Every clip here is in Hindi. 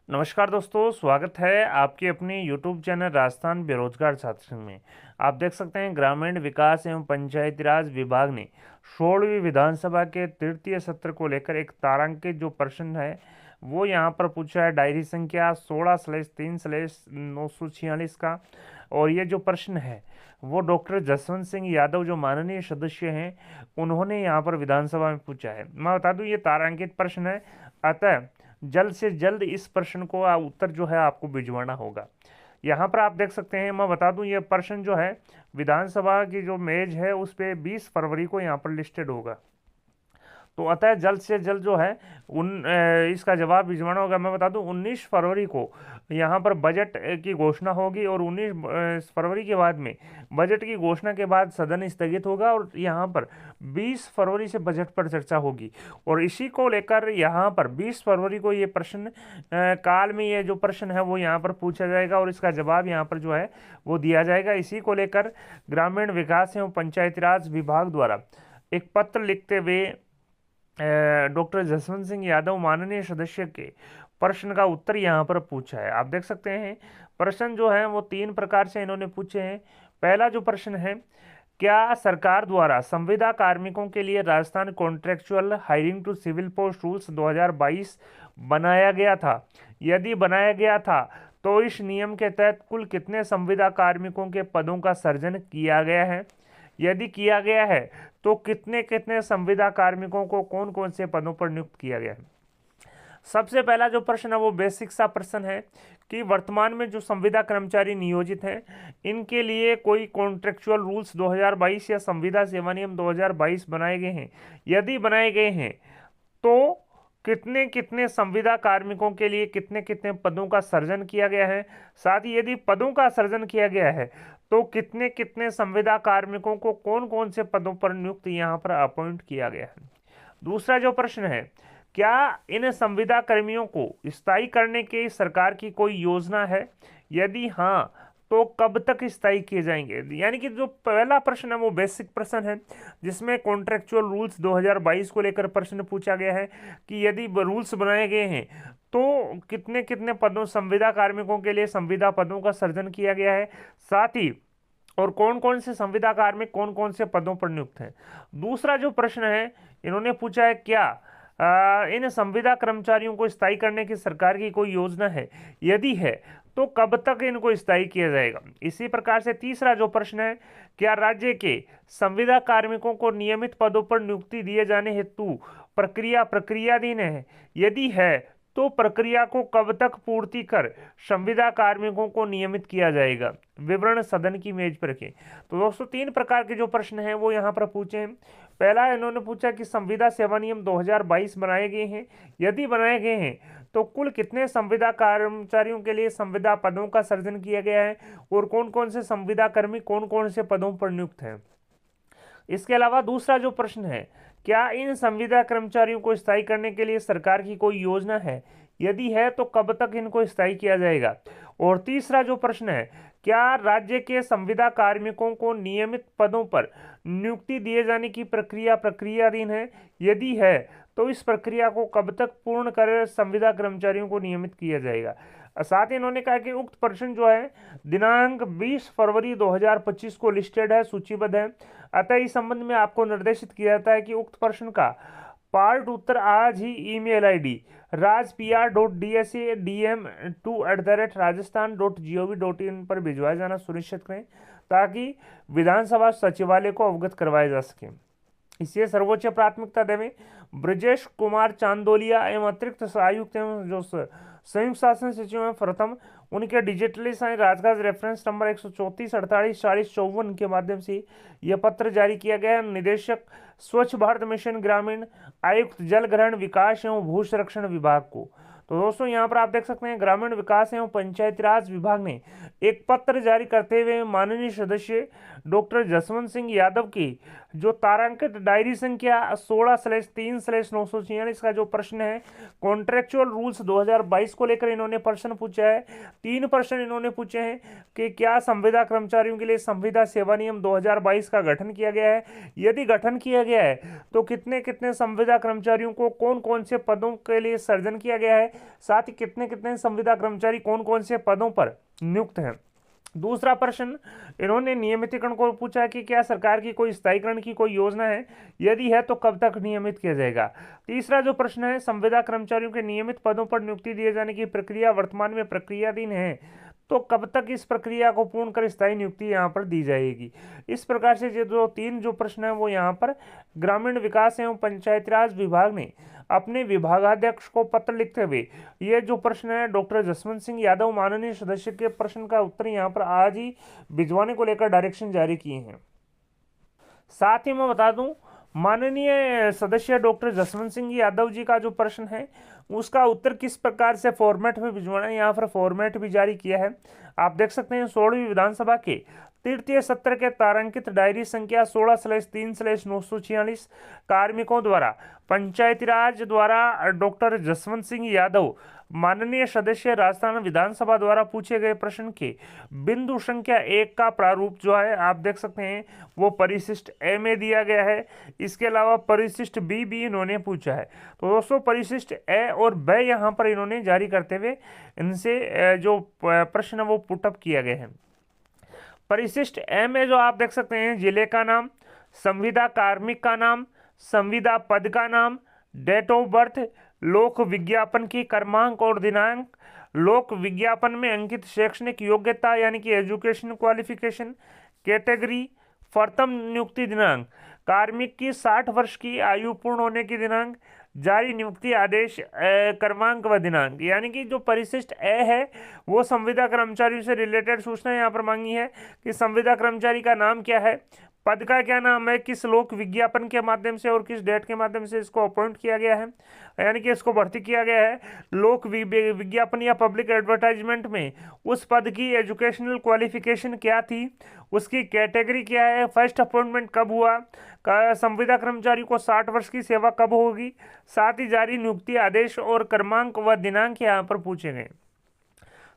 नमस्कार दोस्तों, स्वागत है आपके अपने YouTube चैनल राजस्थान बेरोजगार छात्र में। आप देख सकते हैं ग्रामीण विकास एवं पंचायती राज विभाग ने 16वीं विधानसभा के तृतीय सत्र को लेकर एक तारांकित जो प्रश्न है वो यहाँ पर पूछा है। डायरी संख्या 16/3/946 का। और ये जो प्रश्न है वो डॉक्टर जसवंत सिंह यादव जो माननीय सदस्य हैं उन्होंने यहाँ पर विधानसभा में पूछा है। मैं बता दूं ये तारांकित प्रश्न है, अतः जल्द से जल्द इस प्रश्न को उत्तर जो है आपको भिजवाना होगा। यहाँ पर आप देख सकते हैं, मैं बता दूं ये प्रश्न जो है विधानसभा की जो मेज है उस पे 20 फरवरी को यहाँ पर लिस्टेड होगा। तो अतः जल्द से जल्द जो है इसका जवाब भिजवाना होगा। मैं बता दूं 19 फरवरी को यहाँ पर बजट की घोषणा होगी और 19 फरवरी के बाद में बजट की घोषणा के बाद सदन स्थगित होगा और यहाँ पर 20 फरवरी से बजट पर चर्चा होगी। और इसी को लेकर यहाँ पर 20 फरवरी को ये प्रश्न काल में ये जो प्रश्न है वो यहाँ पर पूछा जाएगा और इसका जवाब यहाँ पर जो है वो दिया जाएगा। इसी को लेकर ग्रामीण विकास एवं पंचायती राज विभाग द्वारा एक पत्र लिखते हुए डॉक्टर जसवंत सिंह यादव माननीय सदस्य के प्रश्न का उत्तर यहाँ पर पूछा है। आप देख सकते हैं प्रश्न जो है वो 3 प्रकार से इन्होंने पूछे हैं। पहला जो प्रश्न है, क्या सरकार द्वारा संविदा कार्मिकों के लिए Rajasthan contractual hiring to civil post rules 2022 बनाया गया था? यदि बनाया गया था तो इस नियम के तहत कुल कितने संविदा कार्मिकों के पदों का सृजन किया गया है? यदि किया गया है तो कितने कितने संविदा कार्मिकों को कौन कौन से पदों पर नियुक्त किया गया है? सबसे पहला जो प्रश्न है वो बेसिक सा प्रश्न है कि वर्तमान में जो संविदा कर्मचारी नियोजित हैं इनके लिए कोई कॉन्ट्रेक्चुअल रूल्स 2022 या संविदा सेवा नियम 2022 बनाए गए हैं। यदि बनाए गए हैं तो कितने कितने संविदा कार्मिकों के लिए कितने कितने पदों का सृजन किया गया है? साथ ही यदि पदों का सृजन किया गया है तो कितने कितने संविदा कार्मिकों को कौन कौन से पदों पर नियुक्त यहाँ पर अपॉइंट किया गया है? दूसरा जो प्रश्न है, क्या इन संविदा कर्मियों को स्थायी करने की सरकार की कोई योजना है? यदि हाँ तो कब तक स्थायी किए जाएंगे? यानी कि जो पहला प्रश्न है वो बेसिक प्रश्न है जिसमें कॉन्ट्रेक्चुअल रूल्स 2022 को लेकर प्रश्न पूछा गया है कि यदि रूल्स बनाए गए हैं तो कितने कितने पदों संविदा कार्मिकों के लिए संविदा पदों का सृजन किया गया है, साथ ही और कौन कौन से संविदा कार्मिक कौन कौन से पदों पर नियुक्त हैं। दूसरा जो प्रश्न है इन्होंने पूछा है, क्या इन संविदा कर्मचारियों को स्थायी करने की सरकार की कोई योजना है? यदि है तो कब तक इनको स्थायी किया जाएगा? इसी प्रकार से तीसरा जो प्रश्न है, क्या राज्य के संविदा कार्मिकों को नियमित पदों पर नियुक्ति दिए जाने हेतु प्रक्रियाधीन है? यदि है तो प्रक्रिया को कब तक पूर्ति कर संविदा कार्मिकों को नियमित किया जाएगा? विवरण सदन की मेज पर रखें। तो दोस्तों 3 प्रकार के जो प्रश्न हैं वो यहाँ पर पूछे हैं। पहला इन्होंने पूछा कि संविदा सेवा नियम 2022 बनाए गए हैं, यदि बनाए गए हैं तो कुल कितने संविदा कर्मचारियों के लिए संविदा पदों का सृजन किया गया है और कौन कौन से संविदा कर्मी कौन कौन से पदों पर नियुक्त हैं। इसके अलावा दूसरा जो प्रश्न है, क्या इन संविदा कर्मचारियों को स्थायी करने के लिए सरकार की कोई योजना है? यदि है तो कब तक इनको स्थायी किया जाएगा? और तीसरा जो प्रश्न है, क्या राज्य के संविदा कार्मिकों को नियमित पदों पर नियुक्ति दिए जाने की प्रक्रियाधीन है? यदि है तो इस प्रक्रिया को कब तक पूर्ण कर संविदा कर्मचारियों को नियमित किया जाएगा? साथ ही इन्होंने कहा कि उक्त प्रश्न जो है दिनांक 20 फरवरी 2025 को लिस्टेड है, सूचीबद्ध है। अतः इस संबंध में आपको निर्देशित किया जाता है कि उक्त प्रश्न का पार्ट उत्तर आज ही ईमेल आईडी rajpr.dsam2@rajasthan.gov.in पर भिजवाया जाना सुनिश्चित करें ताकि विधानसभा सचिवालय को अवगत करवाया जा सके। इसे सर्वोच्च प्राथमिकता देवें। ब्रजेश कुमार चांदोलिया एवं अतिरिक्त आयुक्त एवं जो संयुक्त शासन सचिव हैं प्रथम, उनके डिजिटली साइन राजकाज रेफरेंस नंबर 134 48 40 54 के माध्यम से यह पत्र जारी किया गया है। निदेशक स्वच्छ भारत मिशन ग्रामीण, आयुक्त जल ग्रहण विकास एवं भू संरक्षण विभाग को। तो दोस्तों यहाँ पर आप देख सकते हैं ग्रामीण विकास एवं पंचायती राज विभाग ने एक पत्र जारी करते हुए माननीय सदस्य डॉक्टर जसवंत सिंह यादव की जो तारांकित डायरी संख्या 16/3/946 का जो प्रश्न है, कॉन्ट्रेक्चुअल रूल्स 2022 को लेकर इन्होंने प्रश्न पूछा है। 3 प्रश्न इन्होंने पूछे हैं कि क्या संविदा कर्मचारियों के लिए संविदा सेवा नियम 2022 का गठन किया गया है, यदि गठन किया गया है तो कितने कितने संविदा कर्मचारियों को कौन कौन से पदों के लिए सर्जन किया गया है, साथ ही कितने कितने संविदा कर्मचारी कौन कौन से पदों पर नियुक्त हैं। दूसरा प्रश्न इन्होंने नियमितीकरण को पूछा है कि क्या सरकार की कोई स्थायीकरण की कोई योजना है, यदि है तो कब तक नियमित किया जाएगा। तीसरा जो प्रश्न है, संविदा कर्मचारियों के नियमित पदों पर नियुक्ति दिए जाने की प्रक्रिया वर्तमान में प्रक्रियाधीन है, तो कब तक इस प्रक्रिया को पूर्ण कर स्थायी नियुक्ति यहाँ पर दी जाएगी। इस प्रकार से जो 3 जो प्रश्न है वो यहाँ पर ग्रामीण विकास एवं पंचायती राज विभाग ने अपने विभागाध्यक्ष को पत्र लिखते हुए ये जो प्रश्न है डॉक्टर जसवंत सिंह यादव माननीय सदस्य के प्रश्न का उत्तर यहाँ पर आज ही भिजवाने को लेकर डायरेक्शन जारी किए हैं। साथ ही मैं बता दूं, माननीय सदस्य डॉक्टर जसवंत सिंह यादव जी का जो प्रश्न है उसका उत्तर किस प्रकार से फॉर्मेट में भिजवाना है, यहाँ पर फॉर्मेट भी जारी किया है। आप देख सकते हैं 16वीं विधानसभा के तृतीय सत्र के तारांकित डायरी संख्या 16/3/946 कार्मिकों द्वारा पंचायती राज द्वारा डॉक्टर जसवंत सिंह यादव माननीय सदस्य राजस्थान विधानसभा द्वारा पूछे गए प्रश्न के बिंदु संख्या 1 का प्रारूप जो है आप देख सकते हैं वो परिशिष्ट ए में दिया गया है। इसके अलावा परिशिष्ट बी भी इन्होंने पूछा है। तो दोस्तों परिशिष्ट ए और ब यहाँ पर इन्होंने जारी करते हुए इनसे जो प्रश्न वो पुटअप किया गया है। परिशिष्ट ए में जो आप देख सकते हैं जिले का नाम, संविदा कार्मिक का नाम, संविदा पद का नाम, डेट ऑफ बर्थ, लोक विज्ञापन की क्रमांक और दिनांक, लोक विज्ञापन में अंकित शैक्षणिक योग्यता यानी कि एजुकेशन क्वालिफिकेशन, कैटेगरी, प्रथम नियुक्ति दिनांक, कार्मिक की 60 वर्ष की आयु पूर्ण होने की दिनांक, जारी नियुक्ति आदेश क्रमांक व दिनांक। यानी कि जो परिशिष्ट ए है वो संविदा कर्मचारियों से रिलेटेड सूचना यहाँ पर मांगी है कि संविदा कर्मचारी का नाम क्या है, पद का क्या नाम है, किस लोक विज्ञापन के माध्यम से और किस डेट के माध्यम से इसको अपॉइंट किया गया है, यानी कि इसको भर्ती किया गया है। लोक विज्ञापन या पब्लिक एडवर्टाइजमेंट में उस पद की एजुकेशनल क्वालिफिकेशन क्या थी, उसकी कैटेगरी क्या है, फर्स्ट अपॉइंटमेंट कब हुआ, संविदा कर्मचारी को 60 वर्ष की सेवा कब होगी, साथ ही जारी नियुक्ति आदेश और क्रमांक व दिनांक यहाँ पर पूछे गए।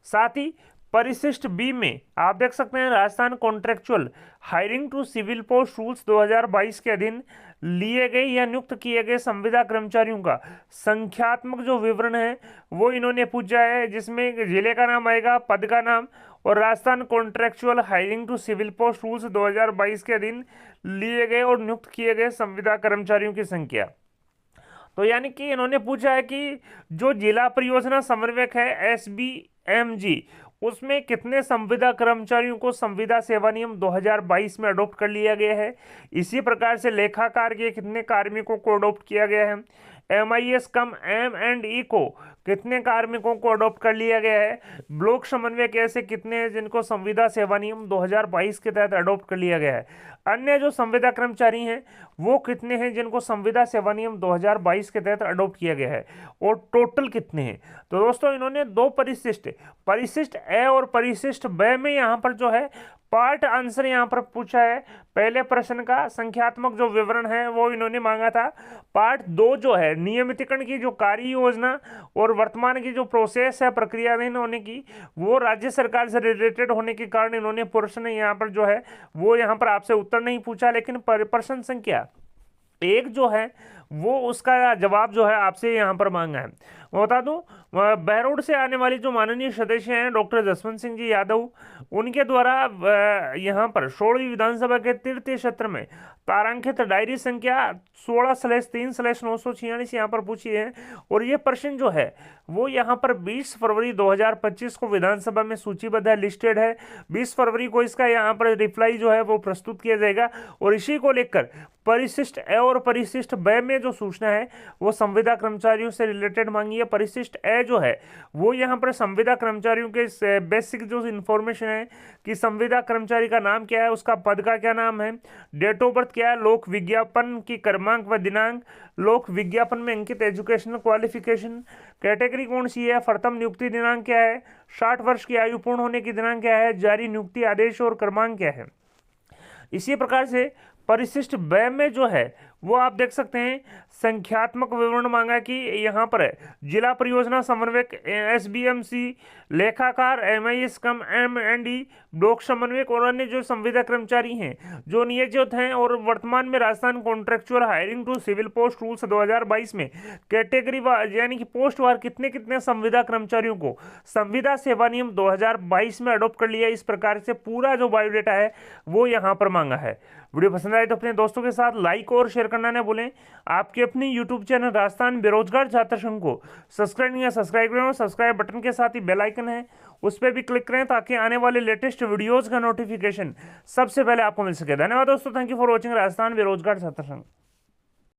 साथ ही परिशिष्ट बी में आप देख सकते हैं Rajasthan contractual hiring to civil post rules 2022 के अधीन लिए गए या नियुक्त किए गए संविदा कर्मचारियों का संख्यात्मक जो विवरण है वो इन्होंने पूछा है, जिसमें जिले का नाम आएगा, पद का नाम और Rajasthan contractual hiring to civil post rules 2022 के अधीन लिए गए और नियुक्त किए गए संविदा कर्मचारियों की संख्या। तो यानी कि इन्होंने पूछा है कि जो जिला परियोजना समन्वयक है SBMG उसमें कितने संविदा कर्मचारियों को संविदा सेवा नियम 2022 में अडॉप्ट कर लिया गया है। इसी प्रकार से लेखाकार के कितने कार्मिकों को अडॉप्ट किया गया है। MIS कम M&E को कितने कार्मिकों को अडॉप्ट कर लिया गया है। ब्लॉक समन्वयक ऐसे कितने हैं जिनको संविदा सेवा नियम 2022 के तहत अडॉप्ट कर लिया गया है। अन्य जो संविदा कर्मचारी हैं वो कितने हैं जिनको संविदा सेवा नियम 2022 के तहत अडॉप्ट किया गया है और टोटल कितने हैं। तो दोस्तों इन्होंने 2 परिशिष्ट ए और परिशिष्ट ब में यहाँ पर जो है पार्ट आंसर यहाँ पर पूछा है। पहले प्रश्न का संख्यात्मक जो विवरण है वो इन्होंने मांगा था। पार्ट 2 जो है नियमितीकरण की जो कार्य योजना और वर्तमान की जो प्रोसेस है प्रक्रियाधीन होने की वो राज्य सरकार से रिलेटेड होने के कारण इन्होंने प्रश्न यहाँ पर जो है वो यहाँ पर आपसे उत्तर नहीं पूछा, लेकिन प्रश्न संख्या 1 जो है वो उसका जवाब जो है आपसे यहाँ पर मांगा है। मैं बता दूं बहरोड से आने वाली जो माननीय सदस्य हैं डॉक्टर जसवंत सिंह जी यादव उनके द्वारा यहाँ पर 16वीं विधानसभा के तृतीय सत्र में तारांकित डायरी संख्या 16/3/946 यहाँ पर पूछी है और ये प्रश्न जो है वो यहाँ पर 20 फरवरी 2025 को विधानसभा में सूचीबद्ध है, लिस्टेड है। 20 फरवरी को इसका यहाँ पर रिप्लाई जो है वो प्रस्तुत किया जाएगा और इसी को लेकर परिशिष्ट ए और परिशिष्ट ब में जो सूचना है वो संविदा कर्मचारियों से रिलेटेड मांगी है। परिशिष्ट ए जो है वो यहाँ पर संविदा कर्मचारियों के बेसिक जो इन्फॉर्मेशन है कि संविदा कर्मचारी का नाम क्या है, उसका पद का क्या नाम है, डेट ऑफ बर्थ क्या है, लोक विज्ञापन की क्रमांक व दिनांक, लोक विज्ञापन में अंकित एजुकेशनल क्वालिफिकेशन, कैटेगरी कौन सी है, प्रथम नियुक्ति दिनांक क्या है, 60 वर्ष की आयु पूर्ण होने की दिनांक क्या है, जारी नियुक्ति आदेश और क्रमांक क्या है। इसी प्रकार से परिशिष्ट व्यय में जो है वो आप देख सकते हैं संख्यात्मक विवरण मांगा कि यहाँ पर है जिला परियोजना समन्वयक SBMC, लेखाकार MIS कम M&E, ब्लॉक समन्वयक और अन्य जो संविदा कर्मचारी हैं जो नियोजित हैं और वर्तमान में Rajasthan contractual hiring to civil post rules 2022 में कैटेगरी यानी कि पोस्ट वार कितने कितने संविदा कर्मचारियों को संविदा सेवा नियम 2022 में अडॉप्ट कर लिया। इस प्रकार से पूरा जो बायोडेटा है वो यहाँ पर मांगा है। वीडियो पसंद आए तो अपने दोस्तों के साथ लाइक और शेयर करना न भूलें। आपके अपने यूट्यूब चैनल राजस्थान बेरोजगार छात्र संघ को सब्सक्राइब करें और सब्सक्राइब बटन के साथ ही बेल आइकन है उस पर भी क्लिक करें ताकि आने वाले लेटेस्ट वीडियोज़ का नोटिफिकेशन सबसे पहले आपको मिल सके। धन्यवाद दोस्तों, thank you for watching Rajasthan बेरोजगार छात्र संघ।